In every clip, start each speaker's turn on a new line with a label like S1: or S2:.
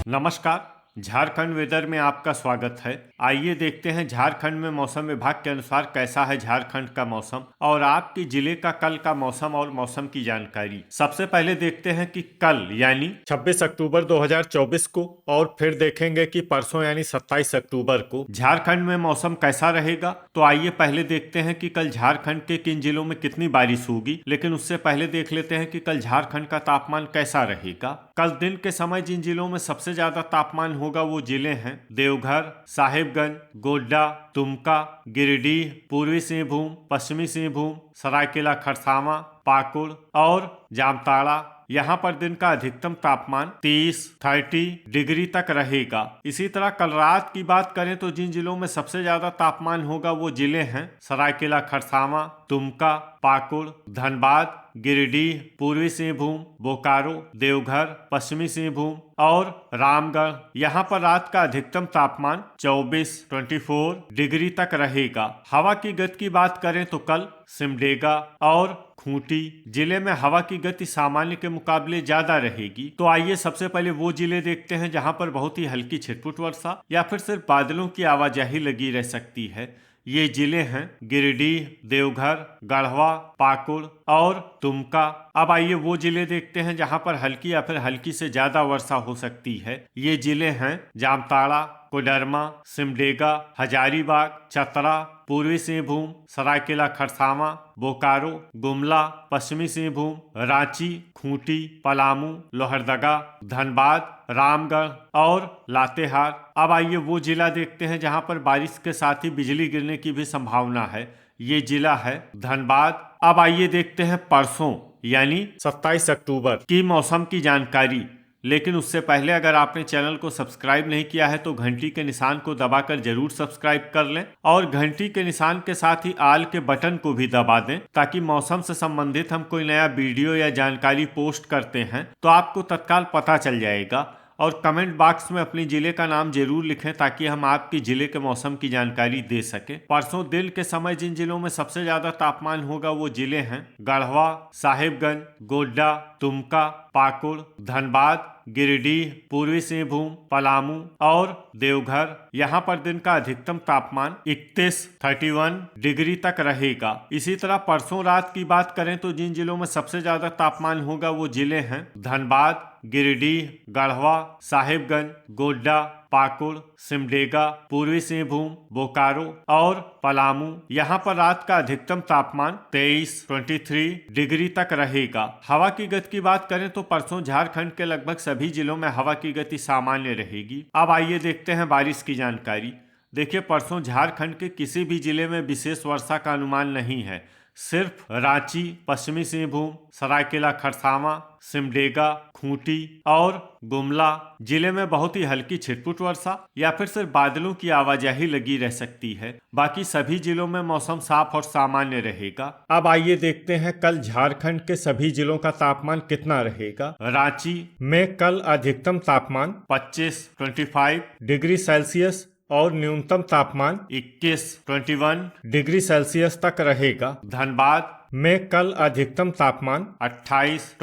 S1: नमस्कार। झारखंड वेदर में आपका स्वागत है। आइए देखते हैं झारखंड में मौसम विभाग के अनुसार कैसा है झारखंड का मौसम और आपके जिले का कल का मौसम और मौसम की जानकारी। सबसे पहले देखते हैं कि कल यानी 26 अक्टूबर 2024 को और फिर देखेंगे कि परसों यानी 27 अक्टूबर को झारखंड में मौसम कैसा रहेगा। तो आइए पहले देखते हैं कि कल झारखंड के किन जिलों में कितनी बारिश होगी, लेकिन उससे पहले देख लेते हैं कि कल झारखंड का तापमान कैसा रहेगा। कल दिन के समय जिन जिलों में सबसे ज्यादा तापमान होगा वो जिले हैं देवघर, साहिबगंज, गोड्डा, दुमका, गिरिडीह, पूर्वी सिंहभूम, पश्चिमी सिंहभूम, सरायकेला खरसावां, पाकुड़ और जामताड़ा। यहाँ पर दिन का अधिकतम तापमान 30 डिग्री तक रहेगा। इसी तरह कल रात की बात करें तो जिन जिलों में सबसे ज्यादा तापमान होगा वो जिले हैं सरायकेला खरसावां, दुमका, पाकुड़, धनबाद, गिरिडीह, पूर्वी सिंहभूम, बोकारो, देवघर, पश्चिमी सिंहभूम और रामगढ़। यहाँ पर रात का अधिकतम तापमान 24 डिग्री तक रहेगा। हवा की गति की बात करें तो कल सिमडेगा और खूंटी जिले में हवा की गति सामान्य के मुकाबले ज्यादा रहेगी। तो आइए सबसे पहले वो जिले देखते हैं जहां पर बहुत ही हल्की छिटपुट वर्षा या फिर सिर्फ बादलों की आवाजाही लगी रह सकती है। ये जिले हैं गिरिडीह, देवघर, गढ़वा, पाकुड़ और दुमका। अब आइए वो जिले देखते हैं जहां पर हल्की या फिर हल्की से ज्यादा वर्षा हो सकती है। ये जिले हैं जामताड़ा, कोडरमा, सिमडेगा, हजारीबाग, चतरा, पूर्वी सिंहभूम, सरायकेला खरसावां, बोकारो, गुमला, पश्चिमी सिंहभूम, रांची, खूंटी, पलामू, लोहरदगा, धनबाद, रामगढ़ और लातेहार। अब आइए वो जिला देखते हैं जहां पर बारिश के साथ ही बिजली गिरने की भी संभावना है। ये जिला है धनबाद। अब आइए देखते हैं परसों यानी 27 अक्टूबर की मौसम की जानकारी। लेकिन उससे पहले अगर आपने चैनल को सब्सक्राइब नहीं किया है तो घंटी के निशान को दबाकर जरूर सब्सक्राइब कर लें और घंटी के निशान के साथ ही आल के बटन को भी दबा दें ताकि मौसम से संबंधित हम कोई नया वीडियो या जानकारी पोस्ट करते हैं तो आपको तत्काल पता चल जाएगा। और कमेंट बॉक्स में अपने जिले का नाम जरूर लिखें ताकि हम आपके जिले के मौसम की जानकारी दे सकें। परसों दिन के समय जिन जिलों में सबसे ज्यादा तापमान होगा वो जिले हैं गढ़वा, साहिबगंज, गोड्डा, दुमका, पाकुड़, धनबाद, गिरिडीह, पूर्वी सिंहभूम, पलामू और देवघर। यहाँ पर दिन का अधिकतम तापमान 31 डिग्री तक रहेगा। इसी तरह परसों रात की बात करें तो जिन जिलों में सबसे ज्यादा तापमान होगा वो जिले हैं धनबाद, गिरिडीह, गढ़वा, साहिबगंज, गोड्डा, पाकुड़, सिमडेगा, पूर्वी सिंहभूम, बोकारो और पलामू। यहाँ पर रात का अधिकतम तापमान 23 डिग्री तक रहेगा। हवा की गति की बात करें तो परसों झारखंड के लगभग सभी जिलों में हवा की गति सामान्य रहेगी। अब आइए देखते हैं बारिश की जानकारी। देखिए परसों झारखंड के किसी भी जिले में विशेष वर्षा का अनुमान नहीं है। सिर्फ रांची, पश्चिमी सिंहभूम, सरायकेला खरसावां, सिमडेगा, खूंटी और गुमला जिले में बहुत ही हल्की छिटपुट वर्षा या फिर सिर्फ बादलों की आवाजाही लगी रह सकती है। बाकी सभी जिलों में मौसम साफ और सामान्य रहेगा। अब आइए देखते हैं कल झारखंड के सभी जिलों का तापमान कितना रहेगा। रांची में कल अधिकतम तापमान 25 डिग्री सेल्सियस और न्यूनतम तापमान 21 डिग्री सेल्सियस तक रहेगा। धनबाद में कल अधिकतम तापमान 28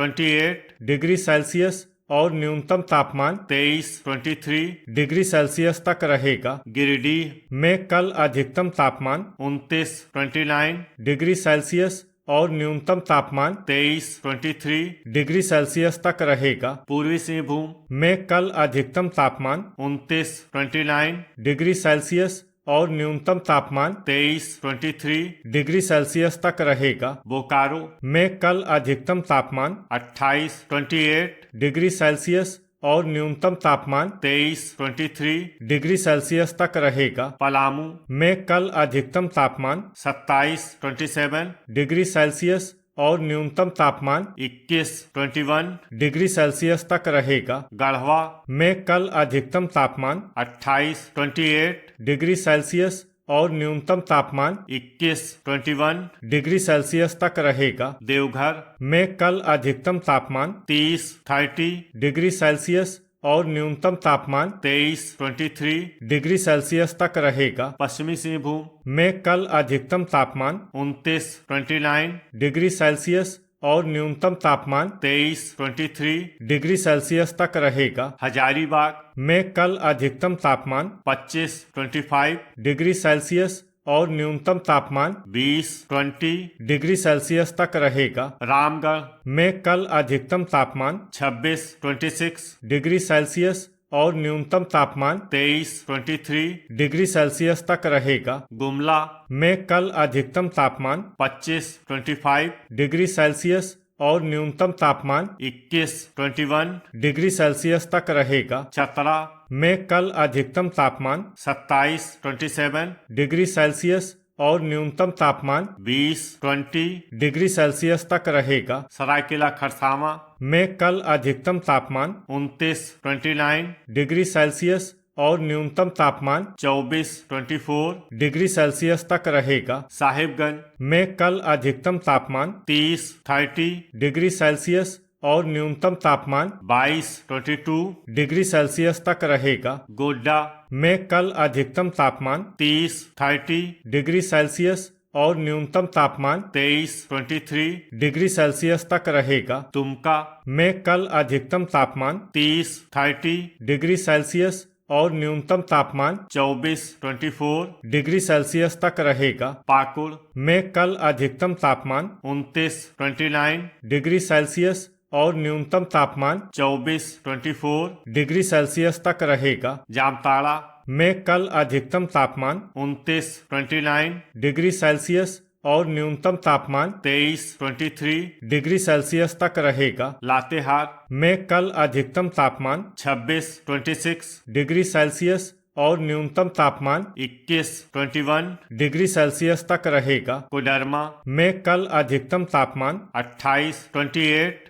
S1: डिग्री सेल्सियस और न्यूनतम तापमान 23 डिग्री सेल्सियस तक रहेगा। गिरिडीह में कल अधिकतम तापमान 29 डिग्री सेल्सियस और न्यूनतम तापमान 23 डिग्री सेल्सियस तक रहेगा। पूर्वी सिंहभूम में कल अधिकतम तापमान 29 डिग्री सेल्सियस और न्यूनतम तापमान 23 डिग्री सेल्सियस तक रहेगा। बोकारो में कल अधिकतम तापमान 28 डिग्री सेल्सियस और न्यूनतम तापमान 23 डिग्री सेल्सियस तक रहेगा। पलामू में कल अधिकतम तापमान 27 डिग्री सेल्सियस और न्यूनतम तापमान 21 डिग्री सेल्सियस तक रहेगा। गढ़वा में कल अधिकतम तापमान 28 डिग्री सेल्सियस और न्यूनतम तापमान 21 डिग्री सेल्सियस तक रहेगा। देवघर में कल अधिकतम तापमान 30 डिग्री सेल्सियस और न्यूनतम तापमान 23 डिग्री सेल्सियस तक रहेगा। पश्चिमी सिंहभूम में कल अधिकतम तापमान 29 डिग्री सेल्सियस और न्यूनतम तापमान 23 डिग्री सेल्सियस तक रहेगा। हजारीबाग में कल अधिकतम तापमान 25 डिग्री सेल्सियस और न्यूनतम तापमान 20 डिग्री सेल्सियस तक रहेगा। रामगढ़ में कल अधिकतम तापमान 26 डिग्री सेल्सियस और न्यूनतम तापमान 23 डिग्री सेल्सियस तक रहेगा। गुमला में कल अधिकतम तापमान 25 डिग्री सेल्सियस और न्यूनतम तापमान 21 डिग्री सेल्सियस तक रहेगा। चतरा में कल अधिकतम तापमान 27 डिग्री सेल्सियस और न्यूनतम तापमान 20 डिग्री सेल्सियस तक रहेगा। सरायकेला खरसावां में कल अधिकतम तापमान 29 डिग्री सेल्सियस और न्यूनतम तापमान 24 डिग्री सेल्सियस तक रहेगा। साहिबगंज में कल अधिकतम तापमान 30 डिग्री सेल्सियस और न्यूनतम तापमान 22 डिग्री सेल्सियस तक रहेगा। गोड्डा में कल अधिकतम तापमान 30 डिग्री सेल्सियस और न्यूनतम तापमान 23 डिग्री सेल्सियस तक रहेगा। दुमका में कल अधिकतम तापमान 30 डिग्री सेल्सियस और न्यूनतम तापमान 24 डिग्री सेल्सियस तक रहेगा। पाकुड़ में कल अधिकतम तापमान 29 डिग्री सेल्सियस और न्यूनतम तापमान 24 डिग्री सेल्सियस तक रहेगा। जामताड़ा में कल अधिकतम तापमान 29 डिग्री सेल्सियस और न्यूनतम तापमान 23 डिग्री सेल्सियस तक रहेगा। लातेहार में कल अधिकतम तापमान 26 डिग्री सेल्सियस और न्यूनतम तापमान 21 डिग्री सेल्सियस तक रहेगा। कोडरमा में कल अधिकतम तापमान 28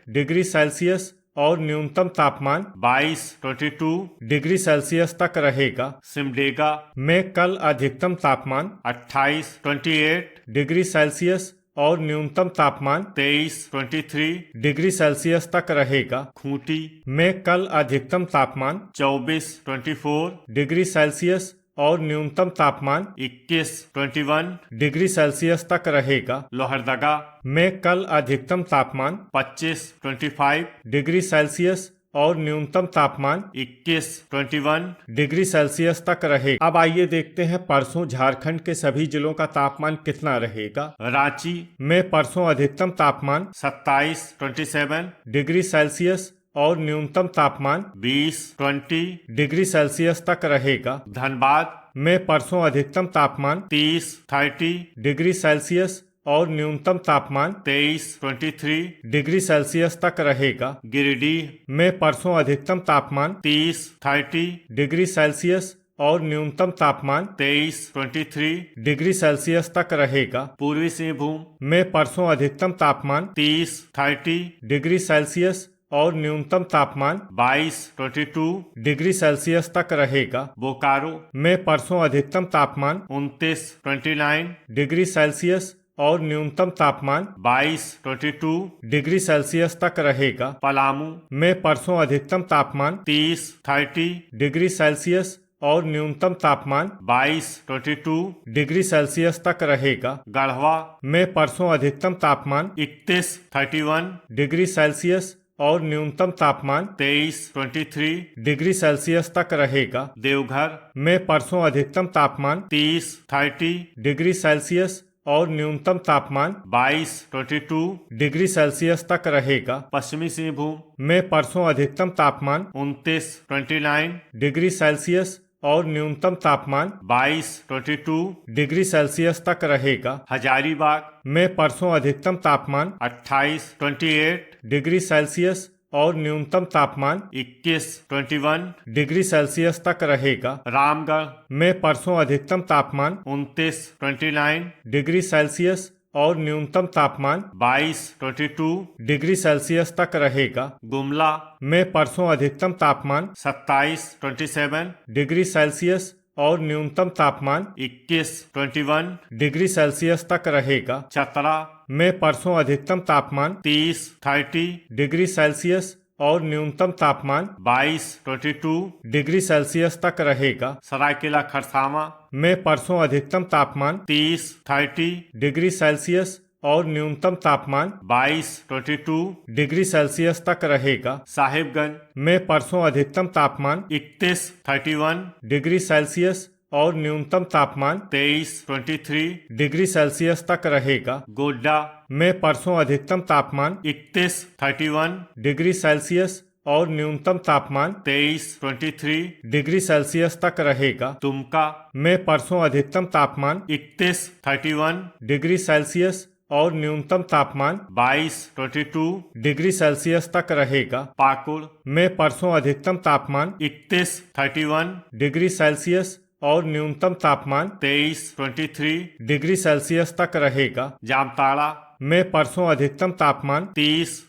S1: डिग्री सेल्सियस और न्यूनतम तापमान 22 डिग्री सेल्सियस तक रहेगा। सिमडेगा में कल अधिकतम तापमान 28 डिग्री सेल्सियस और न्यूनतम तापमान 23 डिग्री सेल्सियस तक रहेगा। खूंटी में कल अधिकतम तापमान 24 डिग्री सेल्सियस और न्यूनतम तापमान 21 डिग्री सेल्सियस तक रहेगा। लोहरदगा में कल अधिकतम तापमान 25 डिग्री सेल्सियस और न्यूनतम तापमान 21 डिग्री सेल्सियस तक रहेगा। अब आइए देखते हैं परसों झारखंड के सभी जिलों का तापमान कितना रहेगा। रांची में परसों अधिकतम तापमान 27 डिग्री सेल्सियस और न्यूनतम तापमान 20 डिग्री सेल्सियस तक रहेगा। धनबाद में परसों अधिकतम तापमान 30 डिग्री सेल्सियस और न्यूनतम तापमान 23 डिग्री सेल्सियस तक रहेगा। गिरिडीह में परसों अधिकतम तापमान 30 डिग्री सेल्सियस और न्यूनतम तापमान 23 डिग्री सेल्सियस तक रहेगा। पूर्वी सिंहभूम में परसों अधिकतम तापमान 30 डिग्री सेल्सियस और न्यूनतम तापमान 22 डिग्री सेल्सियस तक रहेगा। बोकारो में परसों अधिकतम तापमान 29 डिग्री सेल्सियस और न्यूनतम तापमान 22 डिग्री सेल्सियस तक रहेगा। पलामू में परसों अधिकतम तापमान 30 डिग्री सेल्सियस और न्यूनतम तापमान 22 डिग्री सेल्सियस तक रहेगा। गढ़वा में परसों अधिकतम तापमान 31 डिग्री सेल्सियस और न्यूनतम तापमान 23 डिग्री सेल्सियस तक रहेगा। देवघर में परसों अधिकतम तापमान 30 डिग्री सेल्सियस और न्यूनतम तापमान 22 डिग्री सेल्सियस तक रहेगा। पश्चिमी सिंहभूम में परसों अधिकतम तापमान 29 डिग्री सेल्सियस और न्यूनतम तापमान 22 डिग्री सेल्सियस तक रहेगा। हजारीबाग में परसों अधिकतम तापमान 28 डिग्री सेल्सियस और न्यूनतम तापमान 21 डिग्री सेल्सियस तक रहेगा। रामगढ़ में परसों अधिकतम तापमान 29 डिग्री सेल्सियस और न्यूनतम तापमान 22 डिग्री सेल्सियस तक रहेगा। गुमला में परसों अधिकतम तापमान 27 डिग्री सेल्सियस और न्यूनतम तापमान 21 डिग्री सेल्सियस तक रहेगा। चतरा में परसों अधिकतम तापमान 30 डिग्री सेल्सियस और न्यूनतम तापमान 22 डिग्री सेल्सियस तक रहेगा। सरायकेला खरसावां में परसों अधिकतम तापमान 30 डिग्री सेल्सियस और न्यूनतम तापमान 22 डिग्री सेल्सियस तक रहेगा। साहिबगंज में परसों अधिकतम तापमान 31 डिग्री सेल्सियस और न्यूनतम तापमान 23 डिग्री सेल्सियस तक रहेगा। गोड्डा में परसों अधिकतम तापमान 31 डिग्री सेल्सियस और न्यूनतम तापमान 23 डिग्री सेल्सियस तक रहेगा। दुमका में परसों अधिकतम तापमान 31 डिग्री सेल्सियस और न्यूनतम तापमान 22 डिग्री सेल्सियस तक रहेगा। पाकुड़ में परसों अधिकतम तापमान 31 डिग्री सेल्सियस और न्यूनतम तापमान 23 डिग्री सेल्सियस तक रहेगा। जामताड़ा में परसों अधिकतम तापमान 30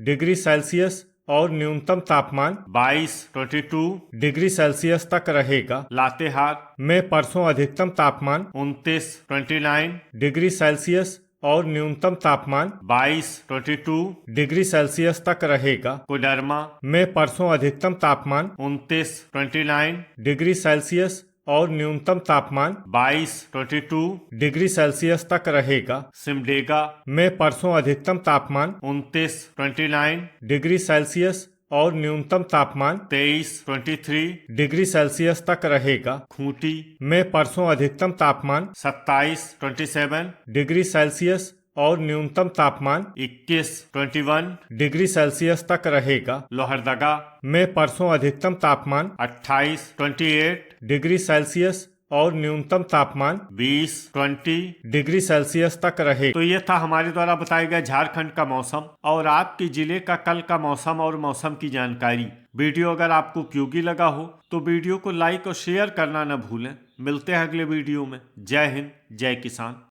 S1: डिग्री सेल्सियस और न्यूनतम तापमान 22 डिग्री सेल्सियस तक रहेगा। लातेहार में परसों अधिकतम तापमान 29 डिग्री सेल्सियस और न्यूनतम तापमान 22 डिग्री सेल्सियस तक रहेगा। कोडरमा में परसों अधिकतम तापमान 29 डिग्री सेल्सियस और न्यूनतम तापमान 22 डिग्री सेल्सियस तक रहेगा। सिमडेगा में परसों अधिकतम तापमान 29 डिग्री सेल्सियस और न्यूनतम तापमान 23 डिग्री सेल्सियस तक रहेगा। खूंटी में परसों अधिकतम तापमान 27 डिग्री सेल्सियस और न्यूनतम तापमान 21 डिग्री सेल्सियस तक रहेगा। लोहरदगा में परसों अधिकतम तापमान 28 डिग्री सेल्सियस और न्यूनतम तापमान 20 डिग्री सेल्सियस तक रहे। तो ये था हमारे द्वारा बताया गया झारखंड का मौसम और आपके जिले का कल का मौसम और मौसम की जानकारी। वीडियो अगर आपको उपयोगी लगा हो तो वीडियो को लाइक और शेयर करना न भूलें। मिलते हैं अगले वीडियो में। जय हिंद, जय किसान।